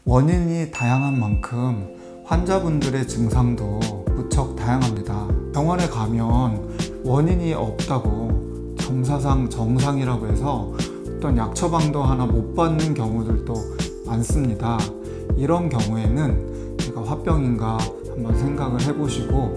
원인이 다양한 만큼 환자분들의 증상도 무척 다양합니다. 병원에 가면 원인이 없다고 검사상 정상이라고 해서 어떤 약 처방도 하나 못 받는 경우들도 많습니다. 이런 경우에는 내가 화병인가 한번 생각을 해보시고,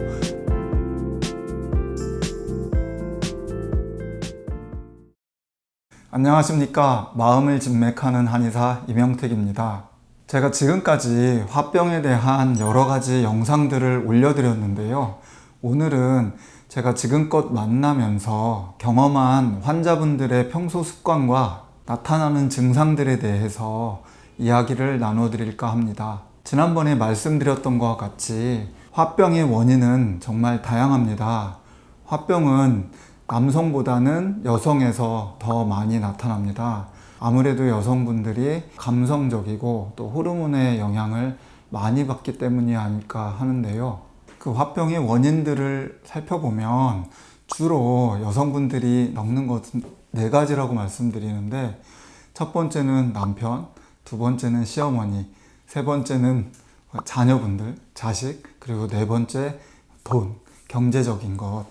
안녕하십니까. 마음을 진맥하는 한의사 이명택입니다. 제가 지금까지 화병에 대한 여러 가지 영상들을 올려드렸는데요. 오늘은 제가 지금껏 만나면서 경험한 환자분들의 평소 습관과 나타나는 증상들에 대해서 이야기를 나눠드릴까 합니다. 지난번에 말씀드렸던 것과 같이 화병의 원인은 정말 다양합니다. 화병은 남성보다는 여성에서 더 많이 나타납니다. 아무래도 여성분들이 감성적이고 또 호르몬의 영향을 많이 받기 때문이 아닐까 하는데요. 그 화병의 원인들을 살펴보면 주로 여성분들이 겪는 것은 4가지라고 말씀드리는데, 첫 번째는 남편, 두 번째는 시어머니, 세 번째는 자녀분들, 자식, 그리고 네 번째 돈, 경제적인 것.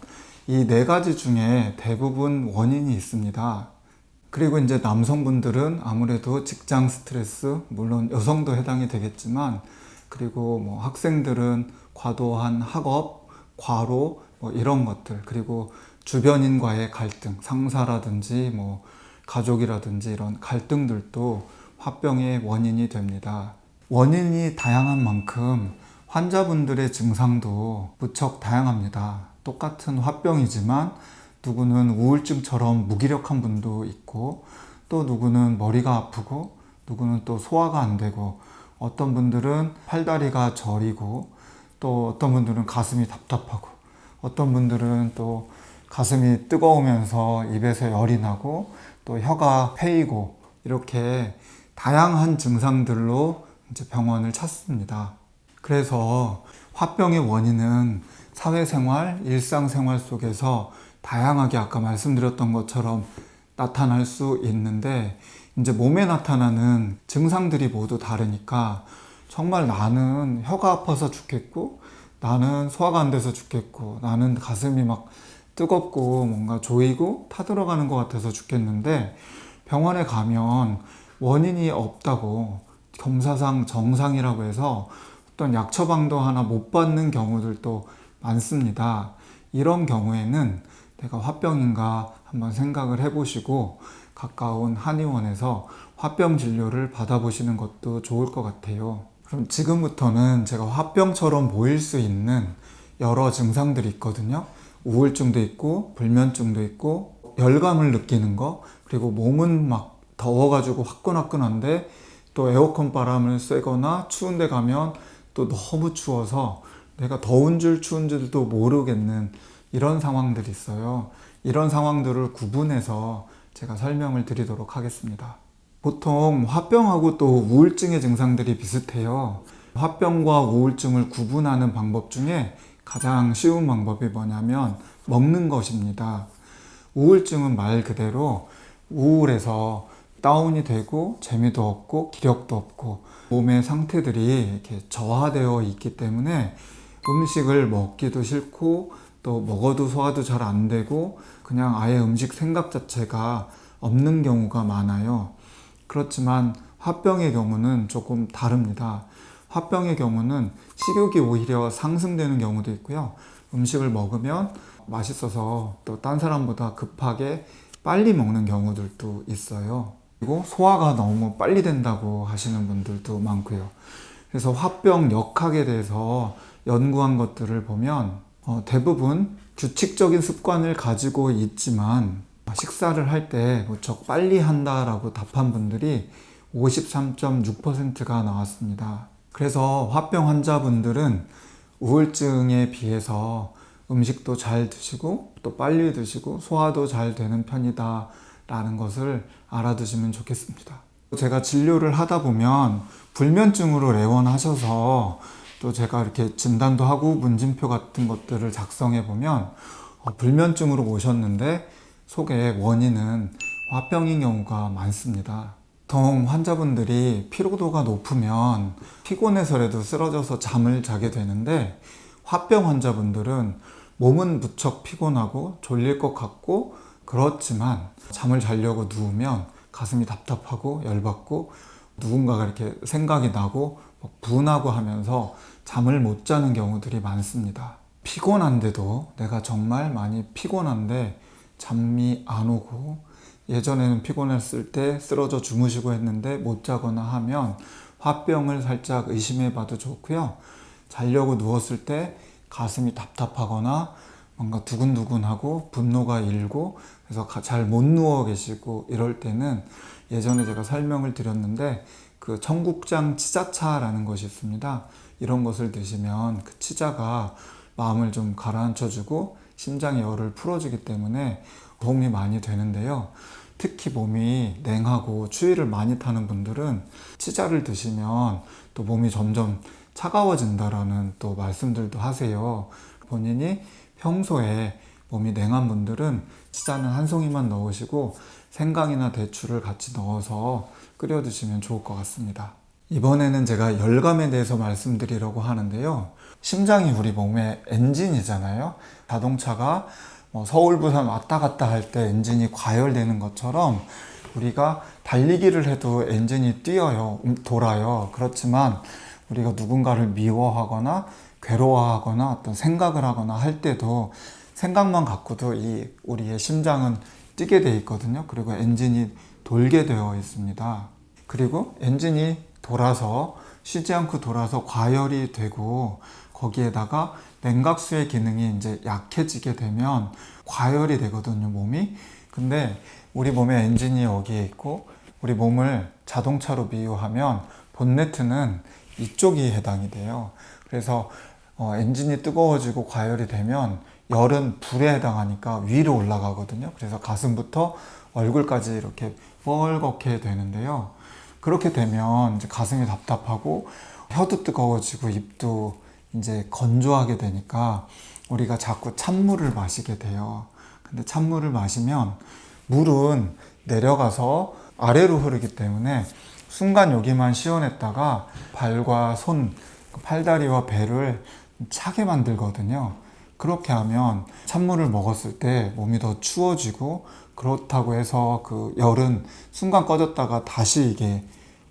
이 4가지 중에 대부분 원인이 있습니다. 그리고 이제 남성분들은 아무래도 직장 스트레스, 물론 여성도 해당이 되겠지만, 그리고 뭐 학생들은 과도한 학업, 과로, 이런 것들, 그리고 주변인과의 갈등, 상사라든지 뭐 가족이라든지 이런 갈등들도 화병의 원인이 됩니다. 원인이 다양한 만큼 환자분들의 증상도 무척 다양합니다. 똑같은 화병이지만 누구는 우울증처럼 무기력한 분도 있고, 또 누구는 머리가 아프고, 누구는 또 소화가 안 되고, 어떤 분들은 팔다리가 저리고, 또 어떤 분들은 가슴이 답답하고, 어떤 분들은 또 가슴이 뜨거우면서 입에서 열이 나고, 또 혀가 패이고, 이렇게 다양한 증상들로 이제 병원을 찾습니다. 그래서 화병의 원인은 사회생활, 일상생활 속에서 다양하게 아까 말씀드렸던 것처럼 나타날 수 있는데, 이제 몸에 나타나는 증상들이 모두 다르니까 정말 나는 혀가 아파서 죽겠고, 나는 소화가 안 돼서 죽겠고, 나는 가슴이 막 뜨겁고 뭔가 조이고 타들어가는 것 같아서 죽겠는데, 병원에 가면 원인이 없다고 검사상 정상이라고 해서 어떤 약 처방도 하나 못 받는 경우들도 많습니다. 이런 경우에는 내가 화병인가 한번 생각을 해보시고 가까운 한의원에서 화병 진료를 받아보시는 것도 좋을 것 같아요. 그럼 지금부터는 제가 화병처럼 보일 수 있는 여러 증상들이 있거든요. 우울증도 있고 불면증도 있고 열감을 느끼는 거, 그리고 몸은 막 더워가지고 화끈화끈한데 또 에어컨 바람을 쐬거나 추운 데 가면 또 너무 추워서 내가 더운 줄 추운 줄도 모르겠는 이런 상황들이 있어요. 이런 상황들을 구분해서 제가 설명을 드리도록 하겠습니다. 보통 화병하고 또 우울증의 증상들이 비슷해요. 화병과 우울증을 구분하는 방법 중에 가장 쉬운 방법이 뭐냐면 먹는 것입니다. 우울증은 말 그대로 우울해서 다운이 되고 재미도 없고 기력도 없고 몸의 상태들이 이렇게 저하되어 있기 때문에 음식을 먹기도 싫고 또 먹어도 소화도 잘 안 되고 그냥 아예 음식 생각 자체가 없는 경우가 많아요. 그렇지만 화병의 경우는 조금 다릅니다. 화병의 경우는 식욕이 오히려 상승되는 경우도 있고요. 음식을 먹으면 맛있어서 또 딴 사람보다 급하게 빨리 먹는 경우들도 있어요. 그리고 소화가 너무 빨리 된다고 하시는 분들도 많고요. 그래서 화병 역학에 대해서 연구한 것들을 보면 대부분 규칙적인 습관을 가지고 있지만 식사를 할 때 무척 빨리 한다라고 답한 분들이 53.6%가 나왔습니다. 그래서 화병 환자분들은 우울증에 비해서 음식도 잘 드시고 또 빨리 드시고 소화도 잘 되는 편이다 라는 것을 알아두시면 좋겠습니다. 제가 진료를 하다 보면 불면증으로 내원하셔서 또 제가 이렇게 진단도 하고 문진표 같은 것들을 작성해 보면 불면증으로 오셨는데 속에 원인은 화병인 경우가 많습니다. 보통 환자분들이 피로도가 높으면 피곤해서라도 쓰러져서 잠을 자게 되는데, 화병 환자분들은 몸은 무척 피곤하고 졸릴 것 같고 그렇지만 잠을 자려고 누우면 가슴이 답답하고 열받고 누군가가 이렇게 생각이 나고 분하고 하면서 잠을 못 자는 경우들이 많습니다. 피곤한데도, 내가 정말 많이 피곤한데 잠이 안 오고, 예전에는 피곤했을 때 쓰러져 주무시고 했는데 못 자거나 하면 화병을 살짝 의심해 봐도 좋고요. 자려고 누웠을 때 가슴이 답답하거나 뭔가 두근두근하고 분노가 일고 그래서 잘 못 누워 계시고 이럴 때는, 예전에 제가 설명을 드렸는데 그 청국장 치자차라는 것이 있습니다. 이런 것을 드시면 그 치자가 마음을 좀 가라앉혀주고 심장의 열을 풀어주기 때문에 도움이 많이 되는데요. 특히 몸이 냉하고 추위를 많이 타는 분들은 치자를 드시면 또 몸이 점점 차가워진다라는 또 말씀들도 하세요. 본인이 평소에 몸이 냉한 분들은 치자는 한 송이만 넣으시고 생강이나 대추를 같이 넣어서 끓여 드시면 좋을 것 같습니다. 이번에는 제가 열감에 대해서 말씀드리려고 하는데요. 심장이 우리 몸의 엔진이잖아요. 자동차가 서울, 부산 왔다 갔다 할 때 엔진이 과열되는 것처럼 우리가 달리기를 해도 엔진이 뛰어요, 돌아요. 그렇지만 우리가 누군가를 미워하거나 괴로워하거나 어떤 생각을 하거나 할 때도 생각만 갖고도 우리의 심장은 뛰게 돼 있거든요. 그리고 엔진이 돌게 되어 있습니다. 그리고 엔진이 돌아서 쉬지 않고 돌아서 과열이 되고, 거기에다가 냉각수의 기능이 이제 약해지게 되면 과열이 되거든요, 몸이. 근데 우리 몸의 엔진이 여기에 있고, 우리 몸을 자동차로 비유하면 본네트는 이쪽이 해당이 돼요. 그래서 엔진이 뜨거워지고 과열이 되면 열은 불에 해당하니까 위로 올라가거든요. 그래서 가슴부터 얼굴까지 이렇게 뻘겋게 되는데요. 그렇게 되면 이제 가슴이 답답하고 혀도 뜨거워지고 입도 이제 건조하게 되니까 우리가 자꾸 찬물을 마시게 돼요. 근데 찬물을 마시면 물은 내려가서 아래로 흐르기 때문에 순간 여기만 시원했다가 발과 손, 팔다리와 배를 차게 만들거든요. 그렇게 하면 찬물을 먹었을 때 몸이 더 추워지고, 그렇다고 해서 그 열은 순간 꺼졌다가 다시 이게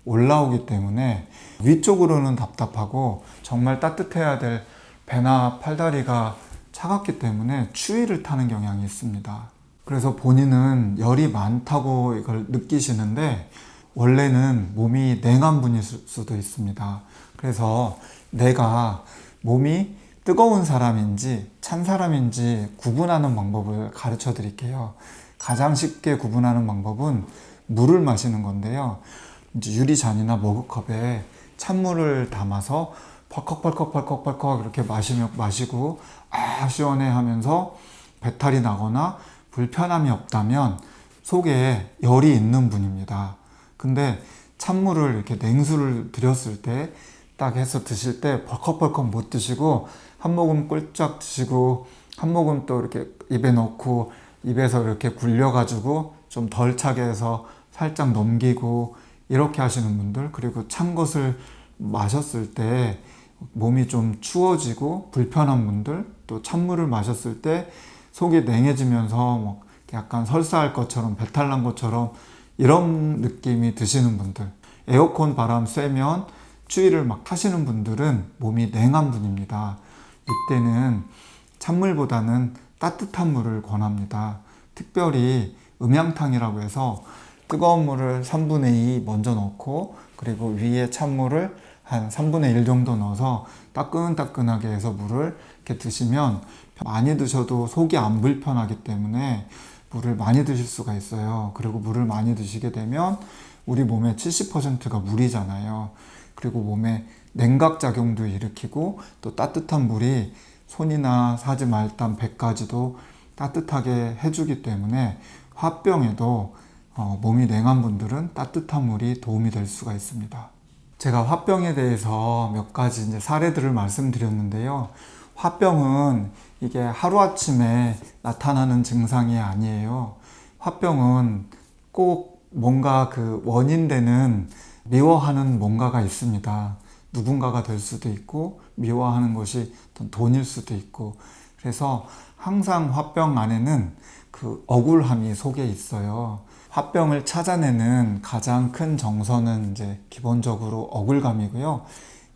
올라오기 때문에 위쪽으로는 답답하고 정말 따뜻해야 될 배나 팔다리가 차갑기 때문에 추위를 타는 경향이 있습니다. 그래서 본인은 열이 많다고 이걸 느끼시는데 원래는 몸이 냉한 분일 수도 있습니다. 그래서 내가 몸이 뜨거운 사람인지 찬 사람인지 구분하는 방법을 가르쳐 드릴게요. 가장 쉽게 구분하는 방법은 물을 마시는 건데요. 이제 유리잔이나 머그컵에 찬물을 담아서 벌컥벌컥 이렇게 마시고 시원해 하면서 배탈이 나거나 불편함이 없다면 속에 열이 있는 분입니다. 근데 찬물을 이렇게 냉수를 드렸을 때 딱 해서 드실 때 벌컥벌컥 못 드시고 한 모금 꿀쩍 드시고 한 모금 또 이렇게 입에 넣고 입에서 이렇게 굴려가지고 좀 덜 차게 해서 살짝 넘기고 이렇게 하시는 분들, 그리고 찬 것을 마셨을 때 몸이 좀 추워지고 불편한 분들, 또 찬물을 마셨을 때 속이 냉해지면서 약간 설사할 것처럼 배탈 난 것처럼 이런 느낌이 드시는 분들, 에어컨 바람 쐬면 추위를 막 타시는 분들은 몸이 냉한 분입니다. 이때는 찬물보다는 따뜻한 물을 권합니다. 특별히 음양탕이라고 해서 뜨거운 물을 3분의 2 먼저 넣고, 그리고 위에 찬물을 한 3분의 1 정도 넣어서 따끈따끈하게 해서 물을 이렇게 드시면, 많이 드셔도 속이 안 불편하기 때문에 물을 많이 드실 수가 있어요. 그리고 물을 많이 드시게 되면 우리 몸의 70%가 물이잖아요. 그리고 몸에 냉각작용도 일으키고, 또 따뜻한 물이 손이나 사지 말단 배까지도 따뜻하게 해주기 때문에 화병에도 몸이 냉한 분들은 따뜻한 물이 도움이 될 수가 있습니다. 제가 화병에 대해서 몇 가지 이제 사례들을 말씀드렸는데요. 화병은 이게 하루아침에 나타나는 증상이 아니에요. 화병은 꼭 뭔가 그 원인되는 미워하는 뭔가가 있습니다. 누군가가 될 수도 있고 미워하는 것이 어떤 돈일 수도 있고, 그래서 항상 화병 안에는 그 억울함이 속에 있어요. 화병을 찾아내는 가장 큰 정서는 이제 기본적으로 억울감이고요.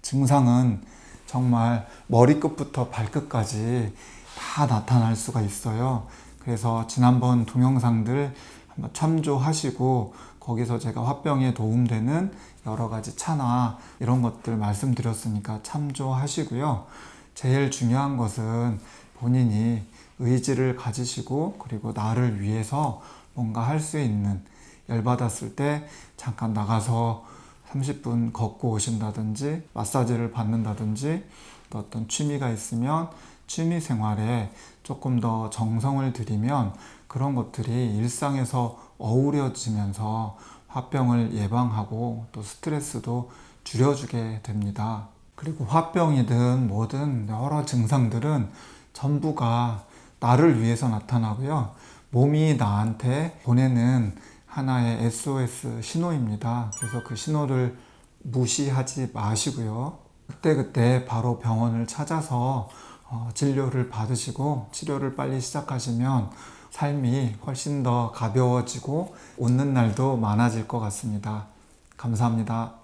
증상은 정말 머리끝부터 발끝까지 다 나타날 수가 있어요. 그래서 지난번 동영상들 한번 참조하시고 거기서 제가 화병에 도움되는 여러 가지 차나 이런 것들 말씀드렸으니까 참조하시고요. 제일 중요한 것은 본인이 의지를 가지시고, 그리고 나를 위해서 뭔가 할 수 있는, 열받았을 때 잠깐 나가서 30분 걷고 오신다든지 마사지를 받는다든지, 또 어떤 취미가 있으면 취미 생활에 조금 더 정성을 들이면 그런 것들이 일상에서 어우러지면서 화병을 예방하고 또 스트레스도 줄여주게 됩니다. 그리고 화병이든 뭐든 여러 증상들은 전부가 나를 위해서 나타나고요. 몸이 나한테 보내는 하나의 SOS 신호입니다. 그래서 그 신호를 무시하지 마시고요. 그때그때 바로 병원을 찾아서 진료를 받으시고 치료를 빨리 시작하시면 삶이 훨씬 더 가벼워지고 웃는 날도 많아질 것 같습니다. 감사합니다.